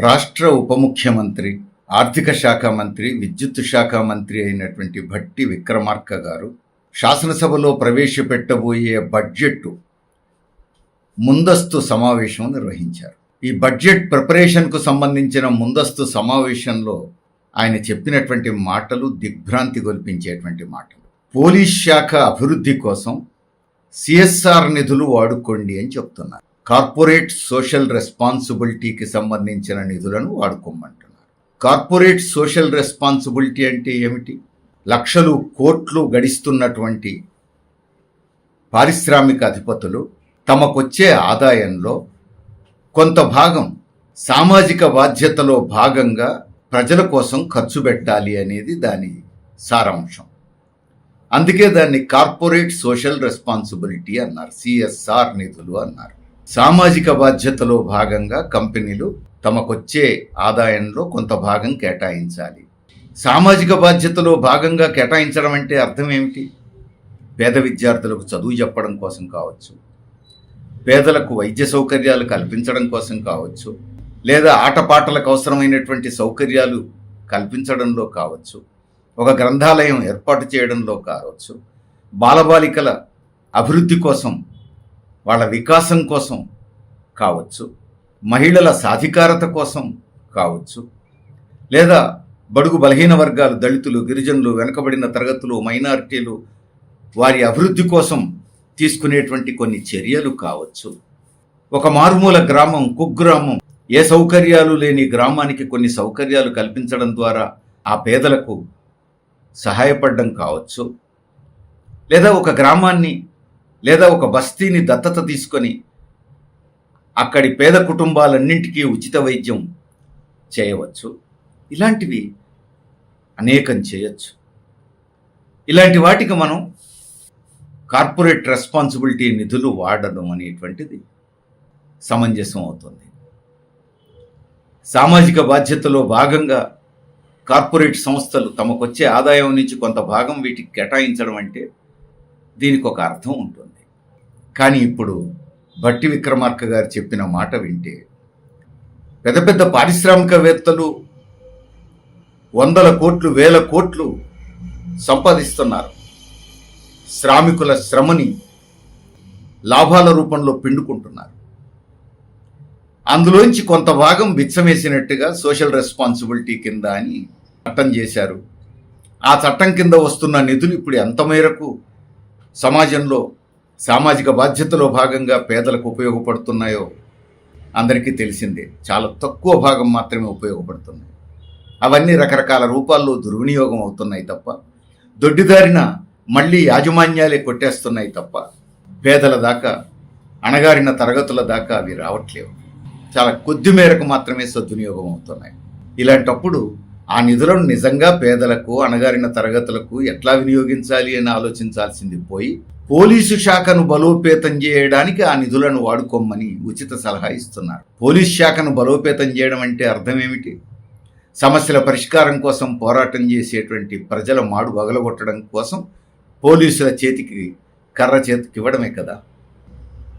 రాష్ట్ర ఉప ముఖ్యమంత్రి, ఆర్థిక శాఖ మంత్రి, విద్యుత్ శాఖ మంత్రి అయినటువంటి భట్టి విక్రమార్క గారు శాసనసభలో ప్రవేశపెట్టబోయే బడ్జెట్ ముందస్తు సమావేశం నిర్వహించారు. ఈ బడ్జెట్ ప్రిపరేషన్కు సంబంధించిన ముందస్తు సమావేశంలో ఆయన చెప్పినటువంటి మాటలు దిగ్భ్రాంతి గొల్పించేటువంటి మాటలు. పోలీస్ శాఖ అభివృద్ధి కోసం సిఎస్ఆర్ నిధులు వాడుకోండి అని చెప్తున్నారు. కార్పొరేట్ సోషల్ రెస్పాన్సిబిలిటీకి సంబంధించిన నిధులను వాడుకోమంటున్నారు. కార్పొరేట్ సోషల్ రెస్పాన్సిబిలిటీ అంటే ఏమిటి? లక్షలు కోట్లు గడిస్తున్నటువంటి పారిశ్రామిక అధిపతులు తమకొచ్చే ఆదాయంలో కొంత భాగం సామాజిక బాధ్యతలో భాగంగా ప్రజల కోసం ఖర్చు పెట్టాలి అనేది దాని సారాంశం. అందుకే దాన్ని కార్పొరేట్ సోషల్ రెస్పాన్సిబిలిటీ అన్నారు, సిఎస్ఆర్ నిధులు అన్నారు. సామాజిక బాధ్యతలో భాగంగా కంపెనీలు తమకొచ్చే ఆదాయంలో కొంత భాగం కేటాయించాలి. సామాజిక బాధ్యతలో భాగంగా కేటాయించడం అంటే అర్థం ఏమిటి? పేద విద్యార్థులకు చదువు చెప్పడం కోసం కావచ్చు, పేదలకు వైద్య సౌకర్యాలు కల్పించడం కోసం కావచ్చు, లేదా ఆటపాటలకు అవసరమైనటువంటి సౌకర్యాలు కల్పించడంలో కావచ్చు, ఒక గ్రంథాలయం ఏర్పాటు చేయడంలో కావచ్చు, బాలబాలికల అభివృద్ధి కోసం, వాళ్ళ వికాసం కోసం కావచ్చు, మహిళల సాధికారత కోసం కావచ్చు, లేదా బడుగు బలహీన వర్గాలు, దళితులు, గిరిజనులు, వెనుకబడిన తరగతులు, మైనారిటీలు వారి అభివృద్ధి కోసం తీసుకునేటువంటి కొన్ని చర్యలు కావచ్చు. ఒక మారుమూల గ్రామం, కుగ్రామం, ఏ సౌకర్యాలు లేని గ్రామానికి కొన్ని సౌకర్యాలు కల్పించడం ద్వారా ఆ పేదలకు సహాయపడడం కావచ్చు, లేదా ఒక గ్రామాన్ని లేదా ఒక బస్తీని దత్తత తీసుకొని అక్కడి పేద కుటుంబాలన్నింటికీ ఉచిత వైద్యం చేయవచ్చు. ఇలాంటివి అనేకం చేయొచ్చు. ఇలాంటి వాటికి మనం కార్పొరేట్ రెస్పాన్సిబిలిటీ నిధులు వాడడం అనేటువంటిది సమంజసం అవుతుంది. సామాజిక బాధ్యతలో భాగంగా కార్పొరేట్ సంస్థలు తమకొచ్చే ఆదాయం నుంచి కొంత భాగం వీటికి కేటాయించడం అంటే దీనికి ఒక అర్థం ఉంటుంది. కానీ ఇప్పుడు భట్టి విక్రమార్క గారు చెప్పిన మాట వింటే పెద్ద పెద్ద పారిశ్రామికవేత్తలు వందల కోట్లు, వేల కోట్లు సంపాదిస్తున్నారు. శ్రామికుల శ్రమని లాభాల రూపంలో పిండుకుంటున్నారు. అందులోంచి కొంత భాగం బిచ్చమేసినట్టుగా సోషల్ రెస్పాన్సిబిలిటీ కింద అని చట్టం చేశారు. ఆ చట్టం కింద వస్తున్న నిధులు ఇప్పుడు ఎంత మేరకు సమాజంలో సామాజిక బాధ్యతలో భాగంగా పేదలకు ఉపయోగపడుతున్నాయో అందరికీ తెలిసిందే. చాలా తక్కువ భాగం మాత్రమే ఉపయోగపడుతున్నాయి. అవన్నీ రకరకాల రూపాల్లో దుర్వినియోగం అవుతున్నాయి తప్ప, దొడ్డిదారిన మళ్ళీ యాజమాన్యాలే కొట్టేస్తున్నాయి తప్ప పేదల దాకా, అణగారిన తరగతుల దాకా అవి రావట్లేవు. చాలా కొద్ది మేరకు మాత్రమే సద్వినియోగం అవుతున్నాయి. ఇలాంటప్పుడు ఆ నిధులను నిజంగా పేదలకు, అణగారిన తరగతులకు ఎట్లా వినియోగించాలి అని ఆలోచించాల్సింది పోయి పోలీసు శాఖను బలోపేతం చేయడానికి ఆ నిధులను వాడుకోమని ఉచిత సలహా ఇస్తున్నారు. పోలీసు శాఖను బలోపేతం చేయడం అంటే అర్థం ఏమిటి? సమస్యల పరిష్కారం కోసం పోరాటం చేసేటువంటి ప్రజల మాడు వగలగొట్టడం కోసం పోలీసుల చేతికి కర్ర చేతికి ఇవ్వడమే కదా.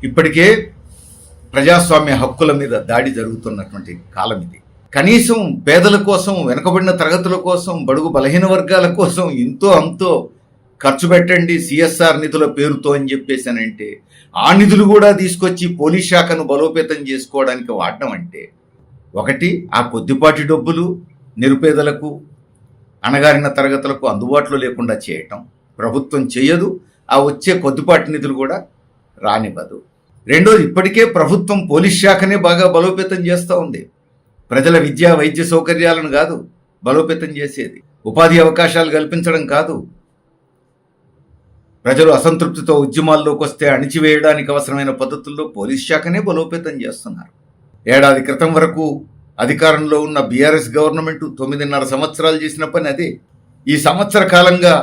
ఇప్పటికే ప్రజాస్వామ్య హక్కుల మీద దాడి జరుగుతున్నటువంటి కాలం ఇది. కనీసం పేదల కోసం, వెనుకబడిన తరగతుల కోసం, బడుగు బలహీన వర్గాల కోసం ఇంతో అంతో ఖర్చు పెట్టండి సిఎస్ఆర్ నిధుల పేరుతో అని చెప్పేసానంటే, ఆ నిధులు కూడా తీసుకొచ్చి పోలీస్ శాఖను బలోపేతం చేసుకోవడానికి వాడడం అంటే, ఒకటి ఆ కొద్దిపాటి డబ్బులు నిరుపేదలకు, అణగారిన తరగతులకు అందుబాటులో లేకుండా చేయటం ప్రభుత్వం చేయదు. ఆ వచ్చే కొద్దిపాటి నిధులు కూడా రానివ్వదు. రెండోది, ఇప్పటికే ప్రభుత్వం పోలీస్ శాఖనే బాగా బలోపేతం చేస్తూ ఉంది. ప్రజల విద్యా, వైద్య సౌకర్యాలను కాదు బలోపేతం చేసేది, ఉపాధి అవకాశాలు కల్పించడం కాదు, ప్రజలు అసంతృప్తితో ఉద్యమాల్లోకి వస్తే అణిచివేయడానికి అవసరమైన పద్ధతుల్లో పోలీస్ శాఖనే బలోపేతం చేస్తున్నారు. ఏడాది క్రితం వరకు అధికారంలో ఉన్న బీఆర్ఎస్ గవర్నమెంట్ 9.5 సంవత్సరాలు చేసిన పని అదే. ఈ సంవత్సర కాలంగా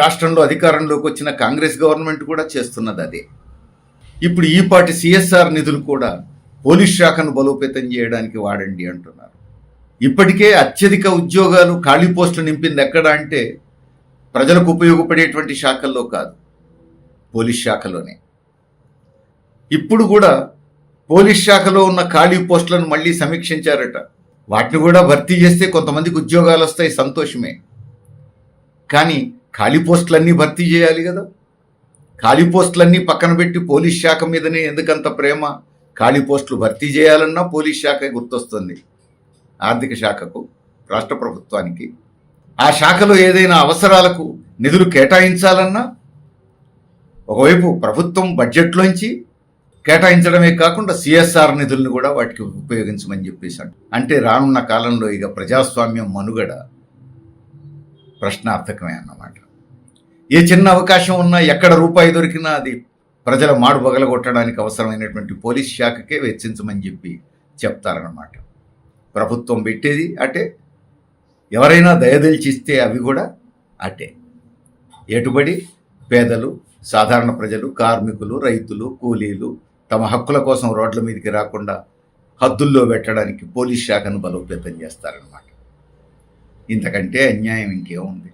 రాష్ట్రంలో అధికారంలోకి వచ్చిన కాంగ్రెస్ గవర్నమెంట్ కూడా చేస్తున్నది అదే. ఇప్పుడు ఈ పాటి సిఎస్ఆర్ నిధులు కూడా పోలీస్ శాఖను బలోపేతం చేయడానికి వాడండి అంటున్నారు. ఇప్పటికే అత్యధిక ఉద్యోగాలు, ఖాళీ పోస్టులు నింపింది ఎక్కడ అంటే ప్రజలకు ఉపయోగపడేటువంటి శాఖల్లో కాదు, పోలీస్ శాఖలోనే. ఇప్పుడు కూడా పోలీస్ శాఖలో ఉన్న ఖాళీ పోస్టులను మళ్ళీ సమీక్షించారట. వాటిని కూడా భర్తీ చేస్తే కొంతమందికి ఉద్యోగాలు వస్తాయి, సంతోషమే. కానీ ఖాళీ పోస్టులన్నీ భర్తీ చేయాలి కదా. ఖాళీ పోస్టులన్నీ పక్కన పెట్టి పోలీస్ శాఖ మీదనే ఎందుకంత ప్రేమ? ఖాళీ పోస్టులు భర్తీ చేయాలన్నా పోలీస్ శాఖ గుర్తొస్తుంది ఆర్థిక శాఖకు, రాష్ట్ర ప్రభుత్వానికి. ఆ శాఖలో ఏదైనా అవసరాలకు నిధులు కేటాయించాలన్నా ఒకవైపు ప్రభుత్వం బడ్జెట్లోంచి కేటాయించడమే కాకుండా సిఎస్ఆర్ నిధులను కూడా వాటికి ఉపయోగించమని చెప్పేశాడు. అంటే రానున్న కాలంలో ఇక ప్రజాస్వామ్యం మనుగడ ప్రశ్నార్థకమే అన్నమాట. ఏ చిన్న అవకాశం ఉన్నా, ఎక్కడ రూపాయి దొరికినా అది ప్రజల మాడు పగలగొట్టడానికి అవసరమైనటువంటి పోలీస్ శాఖకే వెచ్చించమని చెప్పి చెప్తారన్నమాట. ప్రభుత్వం పెట్టేది అటే, ఎవరైనా దయదలిచిస్తే అవి కూడా అటే. ఎటుబడి పేదలు, సాధారణ ప్రజలు, కార్మికులు, రైతులు, కూలీలు తమ హక్కుల కోసం రోడ్ల మీదకి రాకుండా హద్దుల్లో పెట్టడానికి పోలీస్ శాఖను బలోపేతం చేస్తారన్నమాట. ఇంతకంటే అన్యాయం ఇంకేముంది?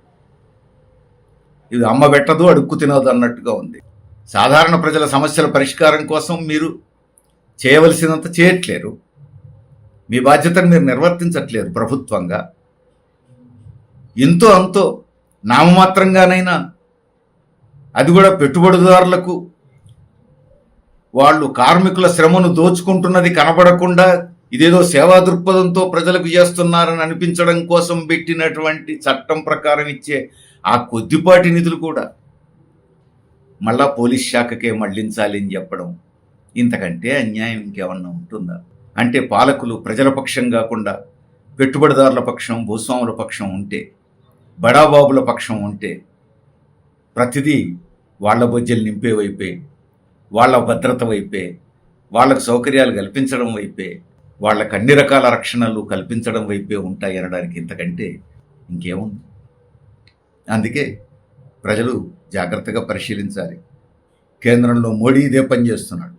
ఇది అమ్మ పెట్టదు అడుక్కు తినదు అన్నట్టుగా ఉంది. సాధారణ ప్రజల సమస్యల పరిష్కారం కోసం మీరు చేయవలసినంత చేయట్లేరు. మీ బాధ్యతను మీరు నిర్వర్తించట్లేదు ప్రభుత్వంగా. ఇంతో అంతో నామమాత్రంగానైనా, అది కూడా పెట్టుబడిదారులకు వాళ్ళు కార్మికుల శ్రమను దోచుకుంటున్నది కనబడకుండా ఇదేదో సేవా దృక్పథంతో ప్రజలకు చేస్తున్నారని అనిపించడం కోసం పెట్టినటువంటి చట్టం ప్రకారం ఇచ్చే ఆ కొద్దిపాటి నిధులు కూడా మళ్ళా పోలీస్ శాఖకే మళ్లించాలి అని చెప్పడం, ఇంతకంటే అన్యాయం ఇంకేమన్నా ఉంటుందా? అంటే పాలకులు ప్రజల పక్షం కాకుండా పెట్టుబడిదారుల పక్షం, భూస్వాముల పక్షం ఉంటే, బడాబాబుల పక్షం ఉంటే ప్రతిదీ వాళ్ల బొజ్జలు నింపే వైపే, వాళ్ళ భద్రత వైపే, వాళ్ళకు సౌకర్యాలు కల్పించడం వైపే, వాళ్ళకు అన్ని రకాల రక్షణలు కల్పించడం వైపే ఉంటాయి అనడానికి ఇంతకంటే ఇంకేముంది? అందుకే ప్రజలు జాగ్రత్తగా పరిశీలించాలి. కేంద్రంలో మోడీ ఇదే పని చేస్తున్నాడు.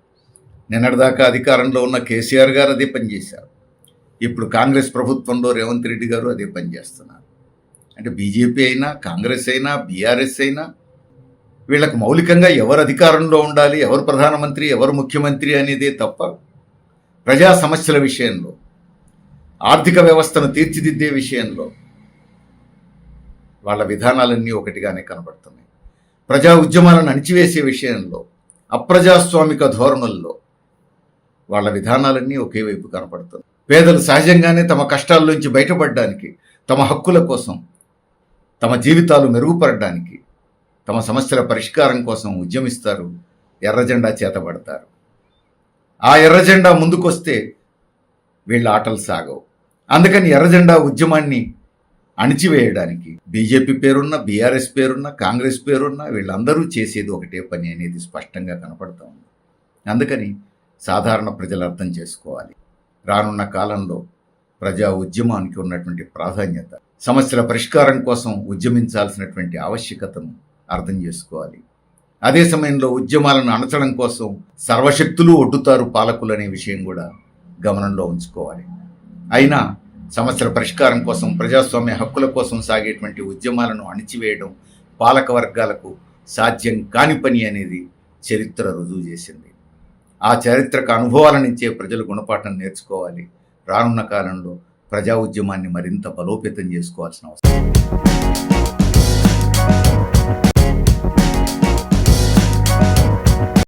నిన్నటిదాకా అధికారంలో ఉన్న కేసీఆర్ గారు అదే పని చేశారు. ఇప్పుడు కాంగ్రెస్ ప్రభుత్వంలో రేవంత్ రెడ్డి గారు అదే పని చేస్తున్నారు. అంటే బీజేపీ అయినా, కాంగ్రెస్ అయినా, బీఆర్ఎస్ అయినా వీళ్ళకు మౌలికంగా ఎవరు అధికారంలో ఉండాలి, ఎవరు ప్రధానమంత్రి, ఎవరు ముఖ్యమంత్రి అనేదే తప్ప ప్రజా సమస్యల విషయంలో, ఆర్థిక వ్యవస్థను తీర్చిదిద్దే విషయంలో వాళ్ళ విధానాలన్నీ ఒకటిగానే కనబడుతున్నాయి. ప్రజా ఉద్యమాలను అణిచివేసే విషయంలో, అప్రజాస్వామిక ధోరణుల్లో వాళ్ళ విధానాలన్నీ ఒకే వైపు కనపడుతుంది. పేదలు సహజంగానే తమ కష్టాల్లోంచి బయటపడడానికి, తమ హక్కుల కోసం, తమ జీవితాలు మెరుగుపడడానికి, తమ సమస్యల పరిష్కారం కోసం ఉద్యమిస్తారు, ఎర్రజెండా చేతబడతారు. ఆ ఎర్రజెండా ముందుకొస్తే వీళ్ళ ఆటలు సాగవు. అందుకని ఎర్రజెండా ఉద్యమాన్ని అణిచివేయడానికి బీజేపీ పేరున్న, బీఆర్ఎస్ పేరున్న, కాంగ్రెస్ పేరున్న వీళ్ళందరూ చేసేది ఒకటే పని అనేది స్పష్టంగా కనపడుతూ ఉంది. అందుకని సాధారణ ప్రజలు అర్థం చేసుకోవాలి. రానున్న కాలంలో ప్రజా ఉద్యమానికి ఉన్నటువంటి ప్రాధాన్యత, సమస్యల పరిష్కారం కోసం ఉద్యమించాల్సినటువంటి ఆవశ్యకతను అర్థం చేసుకోవాలి. అదే సమయంలో ఉద్యమాలను అణచడం కోసం సర్వశక్తులు ఒడ్డుతారు పాలకులు అనే విషయం కూడా గమనంలో ఉంచుకోవాలి. అయినా సమస్యల పరిష్కారం కోసం, ప్రజాస్వామ్య హక్కుల కోసం సాగేటువంటి ఉద్యమాలను అణిచివేయడం పాలక వర్గాలకు సాధ్యం కాని పని అనేది చరిత్ర రుజువు చేసింది. ఆ చారిత్రక అనుభవాల నుంచే ప్రజలు గుణపాఠం నేర్చుకోవాలి. రానున్న కాలంలో ప్రజా ఉద్యమాన్ని మరింత బలోపేతం చేసుకోవాల్సిన అవసరం.